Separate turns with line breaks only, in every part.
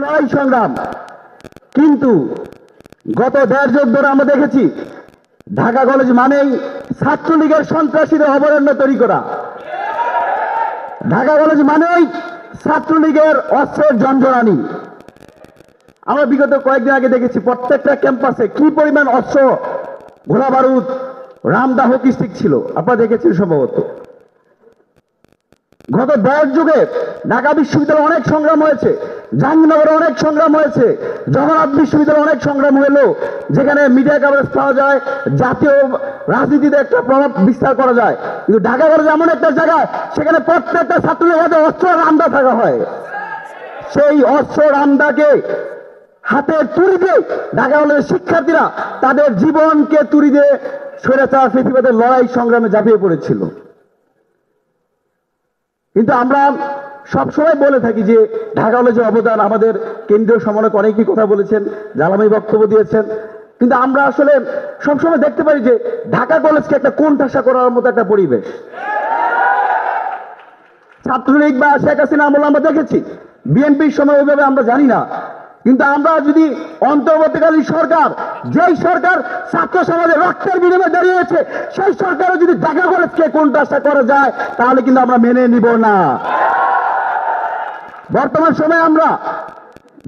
লড়াই সংগ্রাম, কিন্তু গত দেড় যুগ ধরে আমরা দেখেছি ঢাকা কলেজ মানেই ছাত্রলীগের সন্ত্রাসীদের অভয়ারণ্য তৈরি করা। ঢাকা কলেজ মানেই ছাত্রলীগের অস্ত্রের ঝঞ্ঝনানি। আমরা বিগত কয়েকদিন আগে দেখেছি প্রত্যেকটা ক্যাম্পাসে কি পরিমাণ অস্ত্র, গোলা বারুদ, রামদা হকি স্টিক ছিল, আপনারা দেখেছেন সম্ভবত। গত দেড় যুগে ঢাকা বিশ্ববিদ্যালয়ে অনেক সংগ্রাম হয়েছে, জাহাঙ্গীরনগরে অনেক সংগ্রাম হয়েছে, জগন্নাথ বিশ্ববিদ্যালয়ে অনেক সংগ্রাম হলো, যেখানে মিডিয়া কভারেজ পাওয়া যায়, জাতীয় রাজনীতিতে একটা প্রভাব বিস্তার করা যায়। কিন্তু ঢাকা কলেজ এমন একটা জায়গা, সেখানে প্রত্যেকটা ছাত্রদের হাতে অস্ত্র রামদা থাকা হয়। সেই অস্ত্র রামদাকে হাতের তুড়ি দিয়ে ঢাকা কলেজের শিক্ষার্থীরা তাদের জীবনকে তুড়ি দিয়ে স্বৈরাচার ফেসিবাদের লড়াই সংগ্রামে ঝাঁপিয়ে পড়েছিল। কিন্তু আমরা সবসময় বলে থাকি যে ঢাকা কলেজের অবদান, আমাদের কেন্দ্রীয় সমন্বয়ক অনেকেই কথা বলেছেন, জালামি বক্তব্য দিয়েছেন, কিন্তু আমরা আসলে সবসময় দেখতে পারি যে ঢাকা কলেজকে একটা কোণঠাসা করার মতো একটা পরিবেশ। ছাত্রলীগ বা শেখ হাসিনা আমল আমরা দেখেছি, বিএনপির সময় ওইভাবে আমরা জানি না, কিন্তু আমরা যদি অন্তর্বর্তীকালীন সরকার, যেই সরকার ছাত্র সমাজের রক্তের বিনিময়ে দাঁড়িয়েছে, সেই সরকারও যদি ঢাকা কলেজকে কোণঠাসা করা যায়, তাহলে কিন্তু আমরা মেনে নিব না। বর্তমান সময়ে আমরা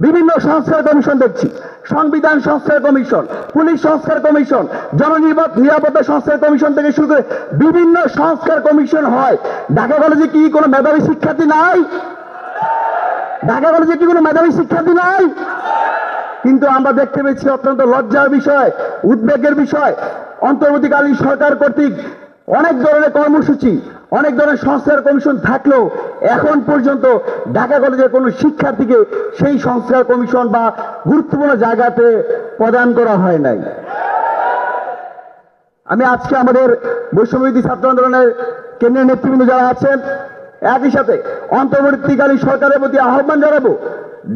বিভিন্ন সংস্কার কমিশন দেখছি, সংবিধান সংস্কার কমিশন, পুলিশ সংস্কার কমিশন, জননিরাপত্তা সংস্কার কমিশন থেকে শুরু করে বিভিন্ন সংস্কার কমিশন হয়। ঢাকা কলেজে কি কোনো মেধাবী শিক্ষার্থী নাই? ঢাকা কলেজে কি কোনো মেধাবী শিক্ষার্থী নাই? কিন্তু আমরা দেখতে পেয়েছি অত্যন্ত লজ্জার বিষয়, উদ্বেগের বিষয়, অন্তর্বর্তীকালীন সরকার কর্তৃক অনেক ধরনের কর্মসূচি, অনেক ধরনের সংস্কার কমিশন থাকলেও এখন পর্যন্ত ঢাকা কলেজের কোনো শিক্ষার্থীকে সেই সংস্কার কমিশন বা গুরুত্বপূর্ণ জায়গাতে প্রদান করা হয় নাই। আমি আজকে আমাদের বৈষম্যবিরোধী ছাত্র আন্দোলনের কেন্দ্রীয় নেতৃবৃন্দ যারা আছেন, একই সাথে অন্তর্বর্তীকালীন সরকারের প্রতি আহ্বান জানাবো,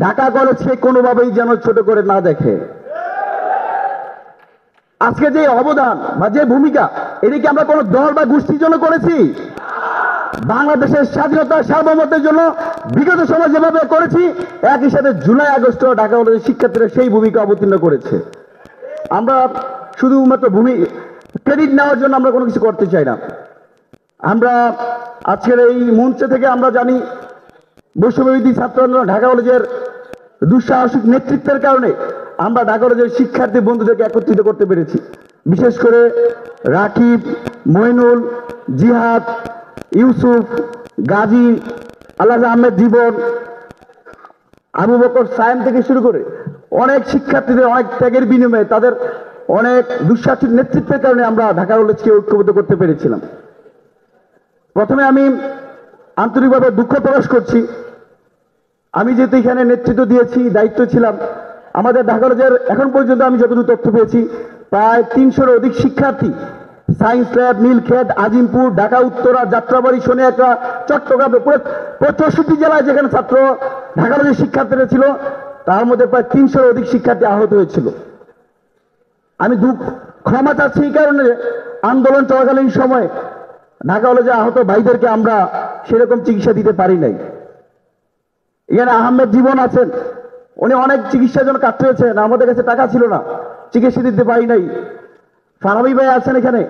ঢাকা কলেজকে কোনোভাবেই যেন ছোট করে না দেখে। আজকে যে অবদান বা যে ভূমিকা, এদিকে আমরা কোনো দল বা গোষ্ঠীর জন্য করেছি? বাংলাদেশের স্বাধীনতা সার্বভৌমত্বের জন্য বিগত সময় যেভাবে করেছি, একই সাথে জুলাই আগস্ট ঢাকা কলেজের শিক্ষার্থীরা সেই ভূমিকা অবতীর্ণ করেছে। আমরা শুধুমাত্র ক্রেডিট নেওয়ার জন্য আমরা কোনো কিছু করতে চাই না। আমরা আজকের এই মঞ্চ থেকে আমরা জানি বৈষম্যবিরোধী ছাত্র আন্দোলন ঢাকা কলেজের দুঃসাহসিক নেতৃত্বের কারণে আমরা ঢাকা কলেজের শিক্ষার্থী বন্ধুদেরকে একত্রিত করতে পেরেছি। বিশেষ করে রাকিব, মইনুল, জিহাদ, ইউসুফ, গাজী, আল্লাহ আহমেদ জীবন, আবু বকর সায়েম থেকে শুরু করে অনেক শিক্ষার্থীদের অনেক ত্যাগের বিনিময়ে, তাদের অনেক দুঃসাহসিক নেতৃত্বের কারণে আমরা ঢাকা কলেজকে ঐক্যবদ্ধ করতে পেরেছিলাম। প্রথমে আমি আন্তরিকভাবে দুঃখ প্রকাশ করছি, আমি যেহেতু এখানে নেতৃত্ব দিয়েছি, দায়িত্ব ছিলাম, আমাদের ঢাকা কলেজের এখন পর্যন্ত আমি যতটুকু তথ্য পেয়েছি প্রায় 300-এর অধিক শিক্ষার্থী সায়েন্স ল্যাব, নীলক্ষেত, আজিমপুর, ঢাকা উত্তরা, যাত্রাবাড়ি, সোনিয়াকড়া, চট্টগ্রাম, 65 জেলায় যেখানে ছাত্র ঢাকা কলেজের শিক্ষার্থীরা ছিল, তার মধ্যে প্রায় 300-এর অধিক শিক্ষার্থী আহত হয়েছিল। আমি ক্ষমা চাচ্ছি এই কারণে, আন্দোলন চলাকালীন সময় ঢাকা কলেজে আহত ভাইদেরকে আমরা সেরকম চিকিৎসা দিতে পারি নাই। এখানে আহমেদ জীবন আছেন, উনি অনেক চিকিৎসার জন্য কাটতেছেন, আমাদের কাছে টাকা ছিল না, চিকিৎসা দিতে পারি নাই। ফারাবি ভাই আছেন এখানে,